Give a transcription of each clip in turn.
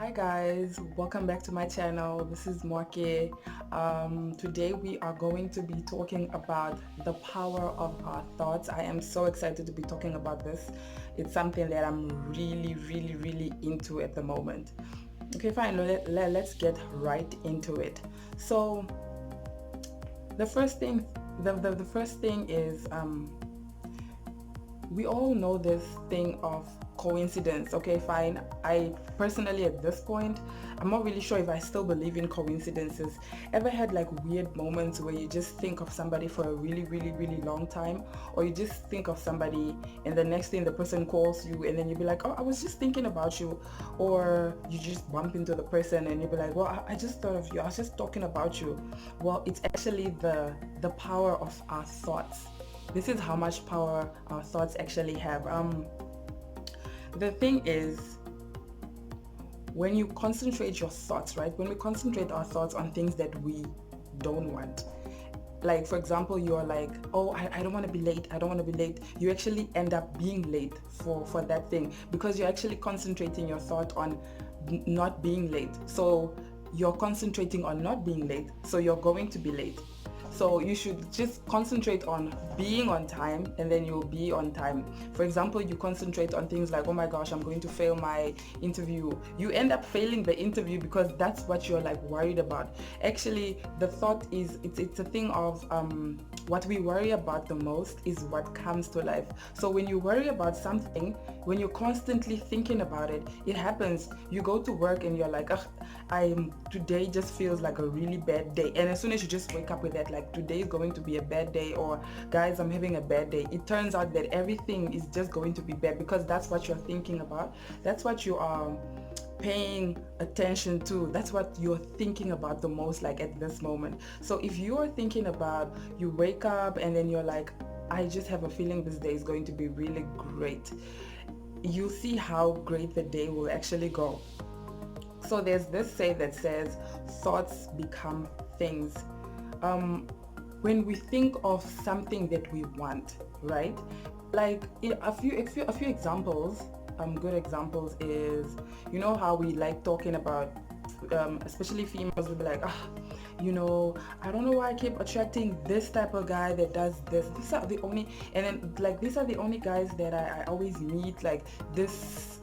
Hi guys, welcome back to my channel. This is Mwake. Today we are going to be talking about the power of our thoughts. I am so excited to be talking about this. It's something that I'm really into at the moment. Okay, fine. Let's get right into it. So the first thing, the first thing is we all know this thing of coincidence. Okay, fine. I personally, at this point, I'm not really sure if I still believe in coincidences. Ever had like weird moments where you just think of somebody for a really long time, or you just think of somebody and the next thing the person calls you and then you'll be like, oh, I was just thinking about you, or you just bump into the person and you'll be like, well, I just thought of you, I was just talking about you. Well, it's actually the power of our thoughts. This is how much power our thoughts actually have. The thing is, when you concentrate your thoughts, right? When we concentrate our thoughts on things that we don't want, like for example, you're like, oh, I don't want to be late, I don't want to be late. You actually end up being late for that thing because you're actually concentrating your thought on not being late. So you're concentrating on not being late, so you're going to be late. So you should just concentrate on being on time and then you'll be on time. For example, you concentrate on things like, oh my gosh, I'm going to fail my interview. You end up failing the interview because that's what you're like worried about. Actually, the thought is, it's a thing of what we worry about the most is what comes to life. So when you worry about something, when you're constantly thinking about it, it happens. You go to work and you're like, ugh, today just feels like a really bad day. And as soon as you just wake up with that, like today is going to be a bad day, or guys, I'm having a bad day, it turns out that everything is just going to be bad because that's what you're thinking about. That's what you are paying attention to. That's what you're thinking about the most, like at this moment. So if you're thinking about, you wake up and then you're like, I just have a feeling this day is going to be really great, you'll see how great the day will actually go. So there's this say that says thoughts become things. When we think of something that we want, right? Like a few examples, good examples is, you know how we like talking about, especially females will be like, ah, I don't know why I keep attracting this type of guy that does this. These are the only, and then like these are the only guys that I always meet, like this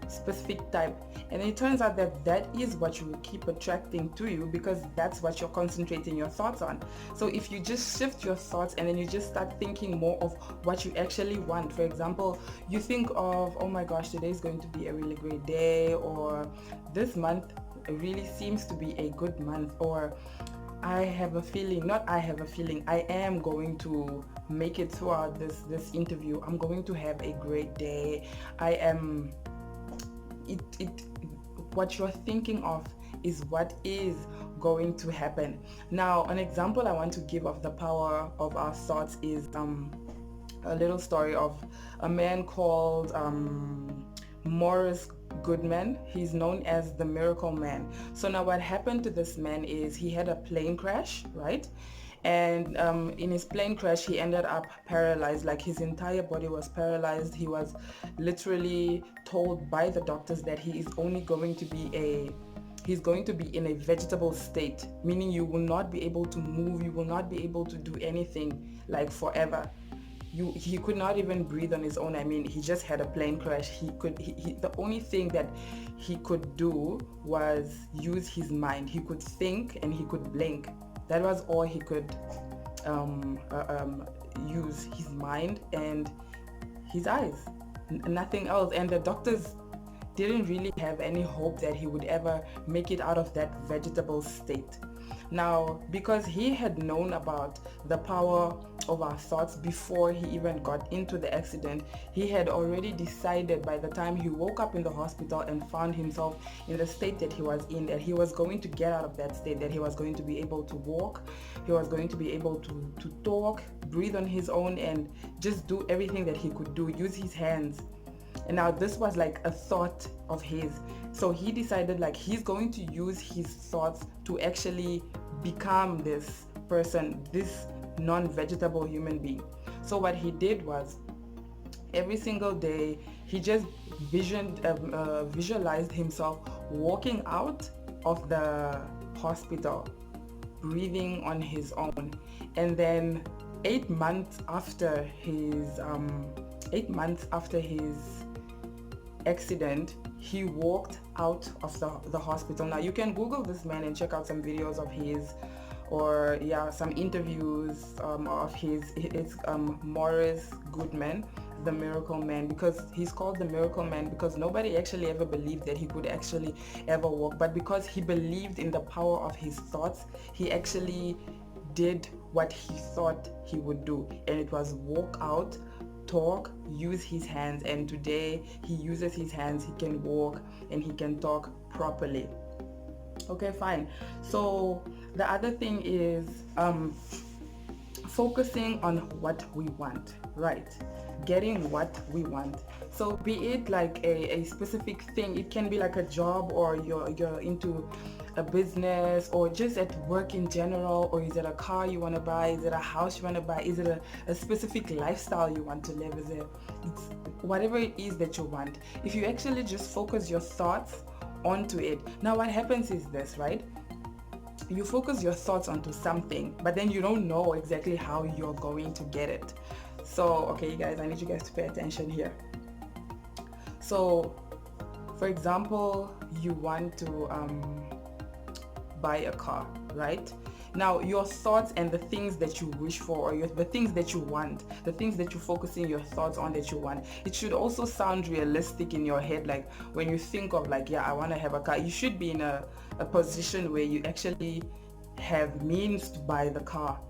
specific type. And it turns out that that is what you will keep attracting to you because that's what you're concentrating your thoughts on. So if you just shift your thoughts and then you just start thinking more of what you actually want. For example, you think of, oh my gosh, today is going to be a really great day, or this month really seems to be a good month, or I have a feeling, not I have a feeling, I am going to make it throughout this interview. I'm going to have a great day. I am it what you're thinking of is what is going to happen. Now, an example I want to give of the power of our thoughts is a little story of a man called Morris Goodman. He's known as the Miracle Man. So now what happened to this man is he had a plane crash, right? And in his plane crash he ended up paralyzed. Like his entire body was paralyzed. He was literally told by the doctors that he's going to be in a vegetable state, meaning you will not be able to move, you will not be able to do anything like forever. He could not even breathe on his own. I mean, he just had a plane crash. The only thing that he could do was use his mind. He could think and he could blink. That was all he could use, his mind and his eyes, nothing else. And the doctors didn't really have any hope that he would ever make it out of that vegetable state. Now, because he had known about the power of our thoughts before he even got into the accident, he had already decided by the time he woke up in the hospital and found himself in the state that he was in, that he was going to get out of that state, that he was going to be able to walk, he was going to be able to talk, breathe on his own, and just do everything that he could do, use his hands. And now this was like a thought of his. So he decided like he's going to use his thoughts to actually become this person, this non-vegetable human being. So what he did was every single day he just visualized himself walking out of the hospital, breathing on his own. And then 8 months after his 8 months after his accident, he walked out of the hospital. Now you can Google this man and check out some videos of his, or yeah, some interviews of his. It's Morris Goodman, the Miracle Man, because he's called the Miracle Man because nobody actually ever believed that he could actually ever walk, but because he believed in the power of his thoughts, he actually did what he thought he would do, and it was walk out, talk, use his hands. And today he uses his hands, he can walk and he can talk properly. Okay, fine. So the other thing is focusing on what we want, right? Getting what we want. So be it like a specific thing, it can be like a job, or you're into a business, or just at work in general, or is it a car you want to buy, is it a house you want to buy, is it a specific lifestyle you want to live, it's whatever it is that you want. If you actually just focus your thoughts onto it. Now what happens is this, right? You focus your thoughts onto something, but then you don't know exactly how you're going to get it. So okay, you guys, I need you guys to pay attention here. So for example, you want to buy a car, right? Now your thoughts and the things that you wish for, or the things that you want, the things that you're focusing your thoughts on that you want, it should also sound realistic in your head. Like when you think of like, yeah, I want to have a car, you should be in a position where you actually have means to buy the car,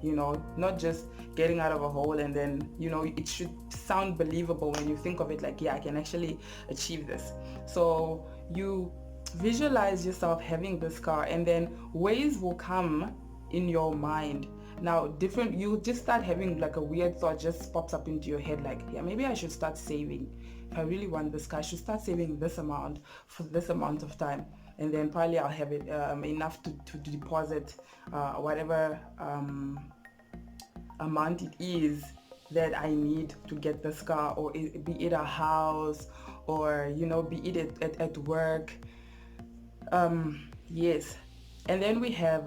not just getting out of a hole. And then it should sound believable when you think of it, like, yeah, I can actually achieve this. So you visualize yourself having this car, and then ways will come in your mind. Now you just start having like a weird thought just pops up into your head, like, yeah, maybe I should start saving. If I really want this car, I should start saving this amount for this amount of time, and then probably I'll have it enough to deposit whatever amount it is that I need to get this car, or be it a house, or be it at work. Yes. And then we have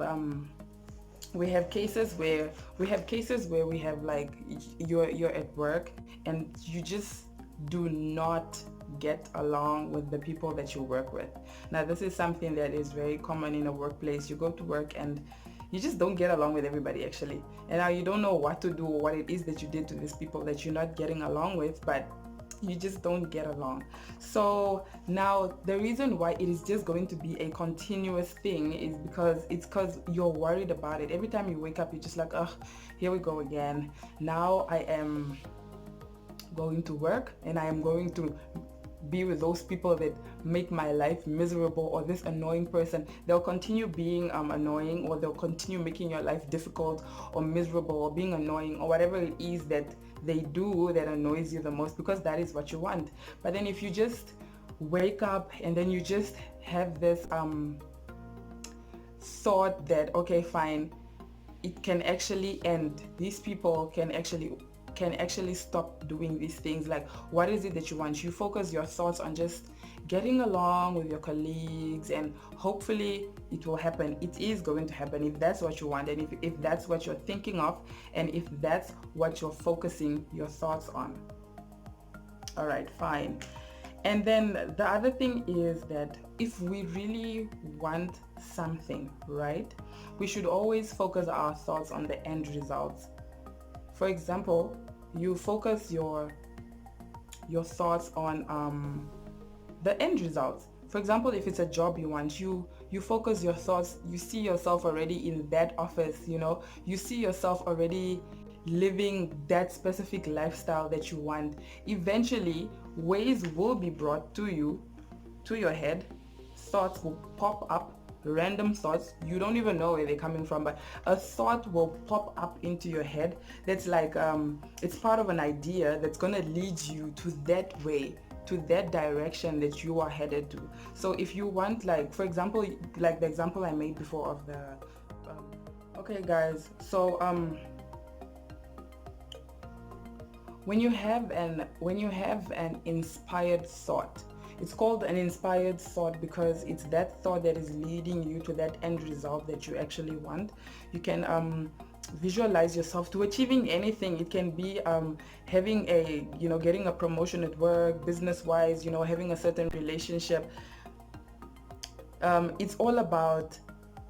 cases where we have like you're at work and you just do not get along with the people that you work with. Now this is something that is very common in a workplace. You go to work and you just don't get along with everybody, actually, and now you don't know what to do, or what it is that you did to these people that you're not getting along with, but you just don't get along. So now the reason why it is just going to be a continuous thing is because you're worried about it. Every time you wake up, you're just like, oh, here we go again. Now I am going to work and I am going to be with those people that make my life miserable, or this annoying person. They'll continue being annoying, or they'll continue making your life difficult or miserable or being annoying, or whatever it is that they do that annoys you the most, because that is what you want. But then if you just wake up and then you just have this thought that, okay, fine, it can actually end, these people can actually stop doing these things. Like, what is it that you want? You focus your thoughts on just getting along with your colleagues, and hopefully it will happen. It is going to happen if that's what you want, and if that's what you're thinking of, and if that's what you're focusing your thoughts on. All right, fine. And then the other thing is that if we really want something, right, we should always focus our thoughts on the end results. For example, you focus your thoughts on the end results. For example, if it's a job you want, you focus your thoughts, you see yourself already in that office, you see yourself already living that specific lifestyle that you want. Eventually, ways will be brought to you, to your head, thoughts will pop up, random thoughts, you don't even know where they're coming from, but a thought will pop up into your head that's like it's part of an idea that's going to lead you to that way, to that direction that you are headed to. So if you want, like, for example, like the example I made before of the okay guys, so when you have an inspired thought, It's called an inspired thought because it's that thought that is leading you to that end result that you actually want. You can visualize yourself to achieving anything. It can be having a, getting a promotion at work, business wise, having a certain relationship. It's all about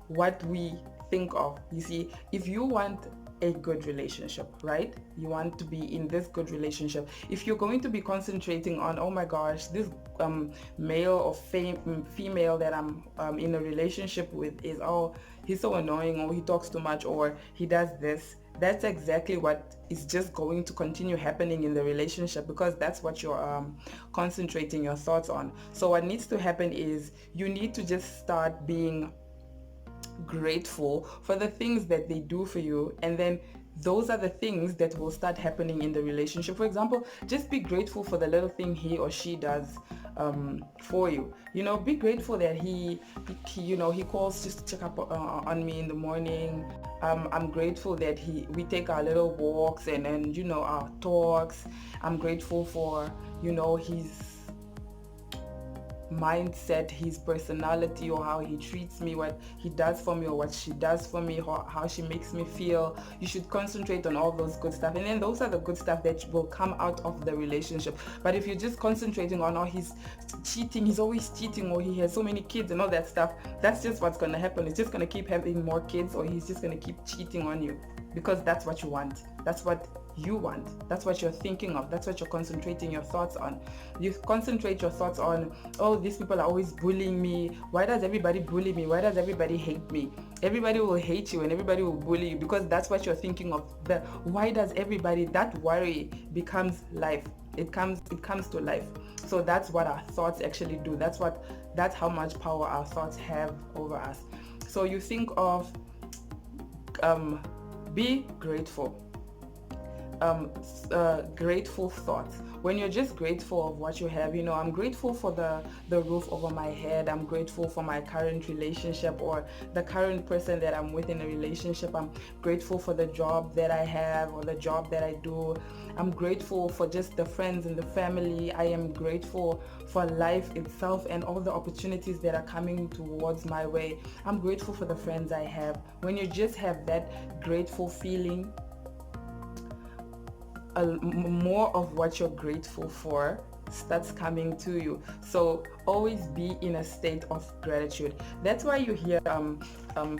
what we think of. You see, if you want a good relationship, right? You want to be in this good relationship. If you're going to be concentrating on, oh my gosh, this male or female that I'm in a relationship with is, oh, he's so annoying, or he talks too much, or he does this, that's exactly what is just going to continue happening in the relationship, because that's what you're concentrating your thoughts on. So what needs to happen is you need to just start being grateful for the things that they do for you, and then those are the things that will start happening in the relationship. For example, just be grateful for the little thing he or she does for you. Be grateful that he calls just to check up on me in the morning. I'm grateful that we take our little walks and our talks. I'm grateful for his mindset, his personality, or how he treats me, what he does for me, or what she does for me, how she makes me feel. You should concentrate on all those good stuff, and then those are the good stuff that will come out of the relationship. But if you're just concentrating on, oh, he's cheating, he's always cheating, or he has so many kids and all that stuff, that's just what's going to happen. It's just going to keep having more kids, or he's just going to keep cheating on you, because that's what you want. That's what you want. That's what you're thinking of. That's what you're concentrating your thoughts on. You concentrate your thoughts on, oh, these people are always bullying me. Why does everybody bully me? Why does everybody hate me? Everybody will hate you and everybody will bully you, because that's what you're thinking of. Why does everybody, that worry becomes life. It comes to life. So that's what our thoughts actually do. That's how much power our thoughts have over us. So you think of be grateful. Grateful thoughts. When you're just grateful of what you have, I'm grateful for the roof over my head. I'm grateful for my current relationship, or the current person that I'm with in a relationship. I'm grateful for the job that I have, or the job that I do. I'm grateful for just the friends and the family. I am grateful for life itself and all the opportunities that are coming towards my way. I'm grateful for the friends I have. When you just have that grateful feeling, more of what you're grateful for starts coming to you. So always be in a state of gratitude. That's why you hear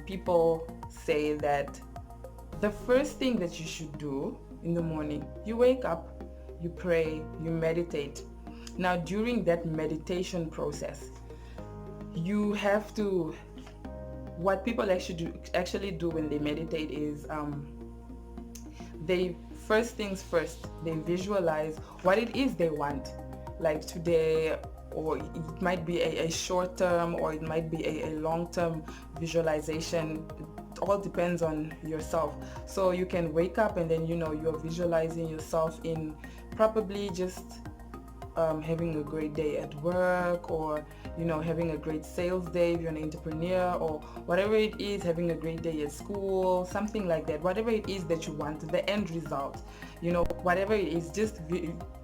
people say that the first thing that you should do in the morning, you wake up, you pray, you meditate. Now during that meditation process, you have to, what people actually do when they meditate is first things first, they visualize what it is they want. Like today, or it might be a short term, or it might be a long term visualization. It all depends on yourself. So you can wake up and then you're visualizing yourself in probably just having a great day at work, or having a great sales day if you're an entrepreneur, or whatever it is, having a great day at school, something like that. Whatever it is that you want, the end result, whatever it is, just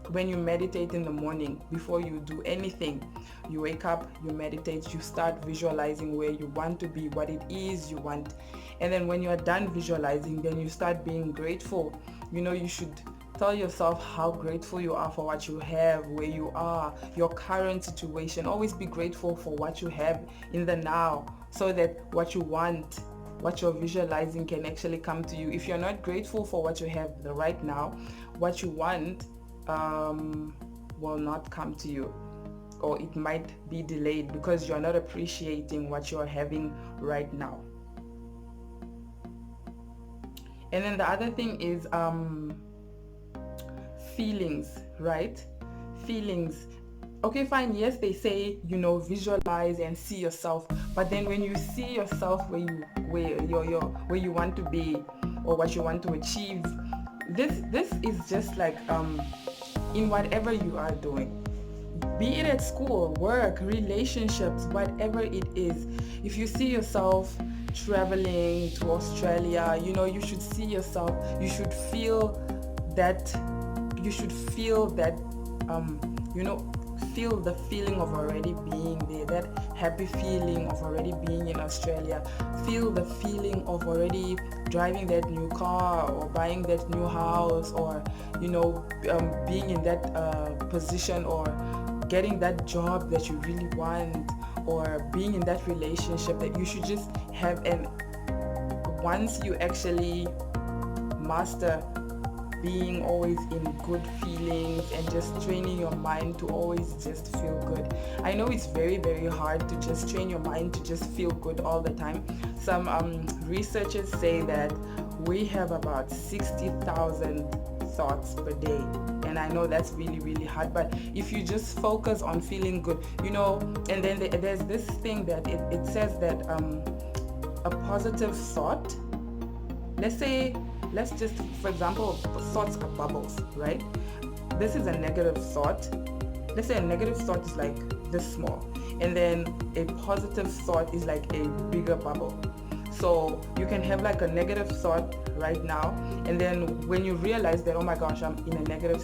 when you meditate in the morning, before you do anything, you wake up, you meditate, you start visualizing where you want to be, what it is you want. And then when you're done visualizing, then you start being grateful. You should tell yourself how grateful you are for what you have, where you are, your current situation. Always be grateful for what you have in the now, so that what you want, what you're visualizing, can actually come to you. If you're not grateful for what you have right now, what you want will not come to you, or it might be delayed because you're not appreciating what you're having right now. And then the other thing is feelings, right? Feelings. Okay, fine. Yes, they say, visualize and see yourself. But then when you see yourself where you want to be, or what you want to achieve, this is just like in whatever you are doing. Be it at school, work, relationships, whatever it is. If you see yourself traveling to Australia, you should see yourself, you should feel that feel the feeling of already being there, that happy feeling of already being in Australia. Feel the feeling of already driving that new car or buying that new house, or being in that position, or getting that job that you really want, or being in that relationship that you should just have. And once you actually master being always in good feelings and just training your mind to always just feel good. I know it's very, very hard to just train your mind to just feel good all the time. Some researchers say that we have about 60,000 thoughts per day, and I know that's really, really hard, but if you just focus on feeling good, and then there's this thing that it says that a positive thought, let's just, for example, thoughts are bubbles, right? This is a negative thought. Let's say a negative thought is like this small, and then a positive thought is like a bigger bubble. So you can have like a negative thought right now, and then when you realize that, oh my gosh, I'm in a negative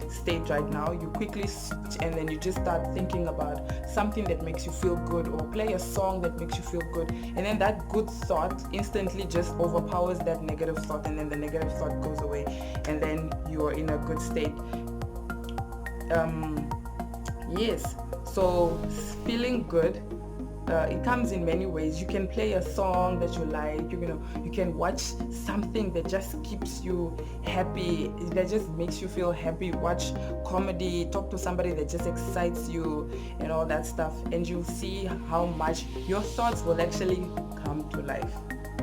state right now, you quickly switch, and then you just start thinking about something that makes you feel good, or play a song that makes you feel good, and then that good thought instantly just overpowers that negative thought, and then the negative thought goes away, and then you're in a good state. Yes, so feeling good, it comes in many ways. You can play a song that you like, you can watch something that just keeps you happy, that just makes you feel happy, watch comedy, talk to somebody that just excites you and all that stuff, and you'll see how much your thoughts will actually come to life.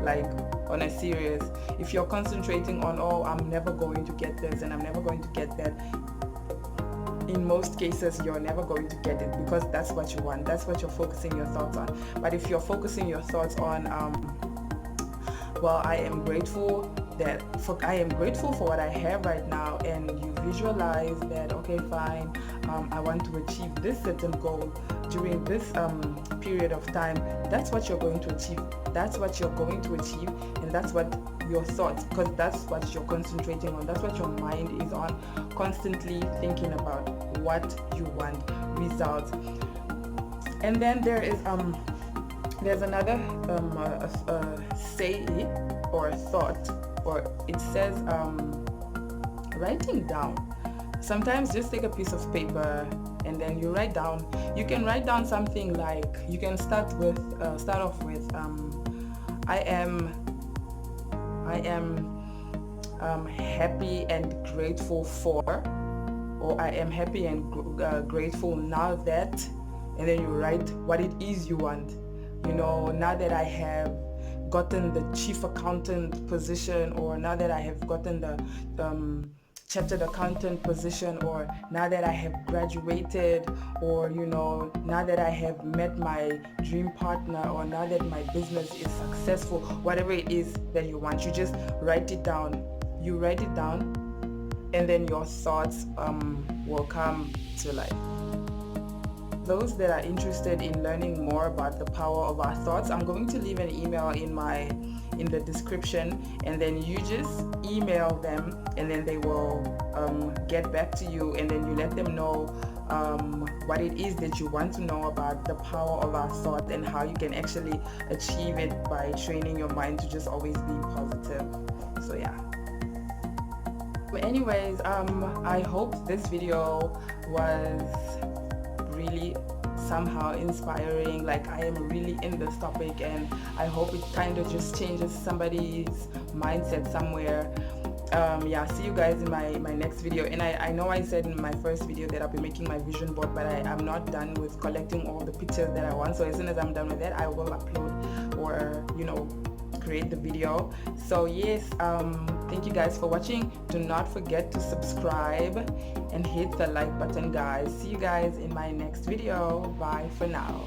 Like, on a serious, if you're concentrating on, oh, I'm never going to get this and I'm never going to get that, in most cases you're never going to get it, because that's what you want, that's what you're focusing your thoughts on. But if you're focusing your thoughts on well, I am grateful for what I have right now, and you visualize that, okay, fine, I want to achieve this certain goal during this period of time, that's what you're going to achieve, and that's what your thoughts, because that's what you're concentrating on, that's what your mind is on, constantly thinking about what you want, results. And then there's another say or thought, or it says writing down. Sometimes just take a piece of paper and then you write down. You can write down something like, you can start off with I am happy and grateful for, or I am happy and grateful now that, and then you write what it is you want. Now that I have gotten the chief accountant position, or now that I have gotten the chartered accountant position, or now that I have graduated, or now that I have met my dream partner, or now that my business is successful, whatever it is that you want, you just write it down. You write it down, and then your thoughts will come to life. Those that are interested in learning more about the power of our thoughts, I'm going to leave an email in the description, and then you just email them, and then they will get back to you, and then you let them know what it is that you want to know about the power of our thought, and how you can actually achieve it by training your mind to just always be positive. So yeah. Anyways, I hope this video was really somehow inspiring. Like, I am really in this topic, and I hope it kind of just changes somebody's mindset somewhere. See you guys in my next video. And I know I said in my first video that I'll be making my vision board, but I'm not done with collecting all the pictures that I want. So as soon as I'm done with that, I will upload, or create the video. So yes, thank you guys for watching. Do not forget to subscribe and hit the like button, guys. See you guys in my next video. Bye for now.